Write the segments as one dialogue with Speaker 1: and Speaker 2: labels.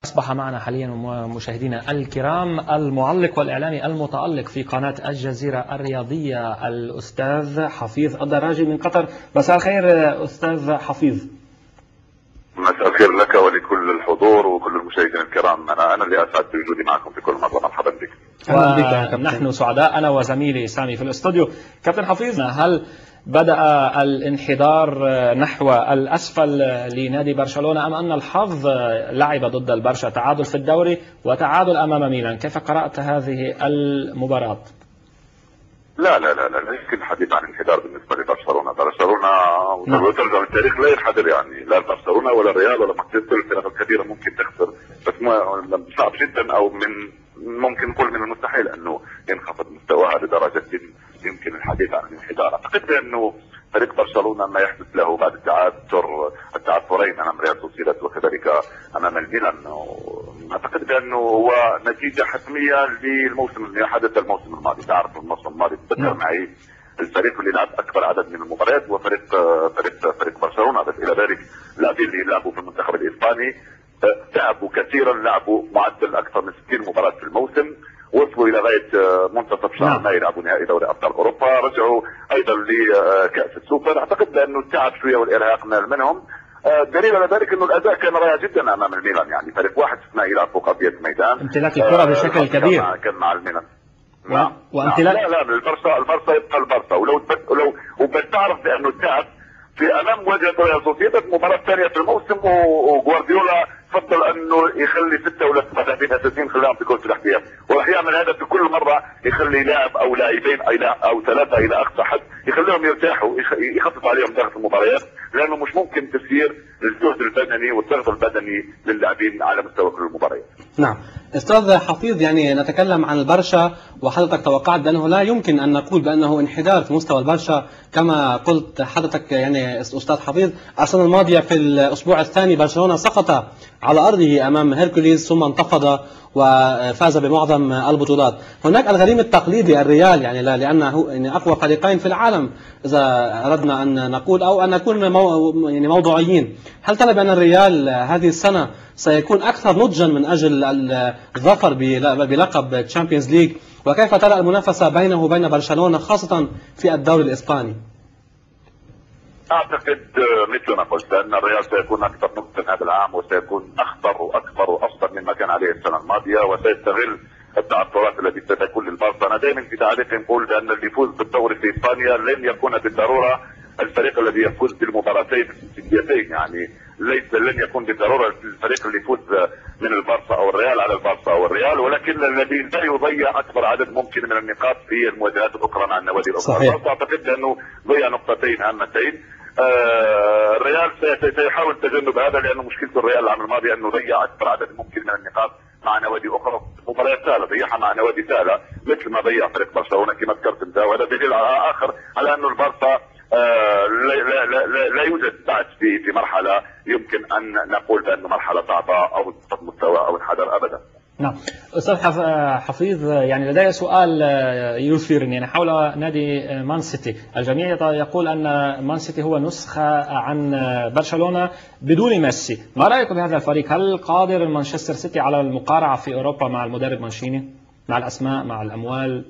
Speaker 1: أصبح معنا حاليا مشاهدينا الكرام المعلق والإعلامي المتألق في قناة الجزيرة الرياضية الأستاذ حفيظ الدراجي من قطر. مساء الخير أستاذ حفيظ.
Speaker 2: مساء الخير لك ولكل الحضور وكل المشاهدين الكرام. أنا اللي أسعد بوجودي معكم في كل مرة. مرحبا بك.
Speaker 1: ونحن سعداء أنا وزميلي سامي في الاستوديو. كابتن حفيظ، هل بدأ الانحدار نحو الأسفل لنادي برشلونة أم أن الحظ لعب ضد البرشا؟ تعادل في الدوري وتعادل أمام ميلان، كيف قرأت هذه المباراة؟
Speaker 2: لا يمكن الحديث عن انحدار بالنسبة لبرشلونة. وترجع التاريخ لا ينحدر، يعني لا برشلونة ولا الريال ولا مانشستر. الفرق الكبيرة ممكن تخسر، بس صعب جدا أو ممكن نقول من المستحيل أنه ينخفض مستواها لدرجة يمكن الحديث عن الانحدار. اعتقد انه فريق برشلونه ما يحدث له بعد التعثرين امام ريال سوسيداد وكذلك امام الميلان، اعتقد بانه هو نتيجه حتميه للموسم اللي حدث الموسم الماضي. تعرف الموسم الماضي تذكر معي الفريق اللي لعب اكبر عدد من المباريات هو فريق برشلونه، بس الى ذلك اللاعبين اللي لعبوا في المنتخب الاسباني تعبوا كثيرا، لعبوا معدل اكثر من 60 مباراه في الموسم، وصلوا الى غايه منتصف شهر مايو يلعبوا نهائي دوري ابطال اوروبا، رجعوا ايضا لكاس السوبر. اعتقد بانه التعب شويه والارهاق منهم. دليل على ذلك انه الاداء كان رائع جدا امام الميلان، يعني فريق واحد استثنائي يلعب فوق ارضيه الميدان،
Speaker 1: امتلاك الكره بشكل كبير
Speaker 2: كان مع الميلان.
Speaker 1: وامتلاك
Speaker 2: لا البرصا يبقى البرصا. ولو وبس تعرف بانه التعب في امام مواجهه ريال سوسيداد مباراه ثانيه في الموسم، وغوارديولا فضل انه يخلي 6 ولا 7 لاعبين اساسيين خلاهم في كره الاحتياط، وراح يعمل هذا في كل مره، يخلي لاعب او لاعبين او 3 الى اقصى حد يخليهم يرتاحوا، يخفف عليهم ضغط المباريات، لانه مش ممكن تسيير الجهد البدني والضغط البدني للاعبين على مستوى كل المباريات.
Speaker 3: نعم استاذ حفيظ، يعني نتكلم عن البرشا، وحضرتك توقعت بانه لا يمكن ان نقول بانه انحدار في مستوى البرشا كما قلت حضرتك يعني استاذ حفيظ. السنه الماضيه في الاسبوع الثاني برشلونه سقط على ارضه امام هيركوليز ثم انتفض وفاز بمعظم البطولات. هناك الغريم التقليدي الريال، يعني لانه يعني اقوى فريقين في العالم اذا اردنا ان نقول او ان نكون يعني موضوعيين. هل ترى بان الريال هذه السنه سيكون اكثر نضجا من اجل الظفر بلقب تشامبيونز ليج؟ وكيف ترى المنافسه بينه وبين برشلونه خاصه في الدوري الاسباني؟
Speaker 2: اعتقد مثل ما قلت ان الريال سيكون اكثر نضجا هذا العام، وسيكون اخطر واكبر وافضل مما كان عليه السنه الماضيه، وسيستغل التعثرات التي ستكون للبارسا. انا دائما في تعريفي نقول بان اللي يفوز بالدوري في اسبانيا لن يكون بالضروره الفريق الذي يفوز بالمباراتين السديتين، يعني لن يكون بالضروره الفريق اللي يفوز من البارسا او الريال على البارسا او الريال، ولكن الذي لا يضيع اكبر عدد ممكن من النقاط في المواجهات الاخرى مع النوادي الاخرى. اعتقد انه ضيع نقطتين هامتين. الريال سيحاول تجنب هذا، لانه مشكله الريال العام الماضي انه ضيع اكبر عدد ممكن من النقاط مع نوادي اخرى، مباريات سهله ضيعها مع نوادي سهله مثل ما ضيع فريق برشلونه كما ذكرت انت. وهذا دليل اخر على انه البارسا لا يوجد بعد في مرحله يمكن ان نقول بانه مرحله صعبه او مستوى او انحدار ابدا.
Speaker 1: نعم استاذ حفيظ، يعني لدي سؤال يثيرني يعني حول نادي مان سيتي. الجميع يقول ان مان سيتي هو نسخه عن برشلونه بدون ميسي. ما رايك بهذا الفريق؟ هل قادر مانشستر سيتي على المقارعه في اوروبا مع المدرب مانشيني، مع الاسماء مع الاموال؟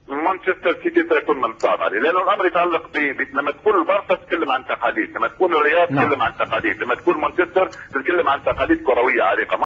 Speaker 2: مانشستر سيتي سيكون من صعب عليه، لانه الامر يتعلق لما تكون البارسا تتكلم عن تقاليد، لما تكون الريال تتكلم عن تقاليد، لما تكون مانشستر تتكلم عن تقاليد كرويه عريقه.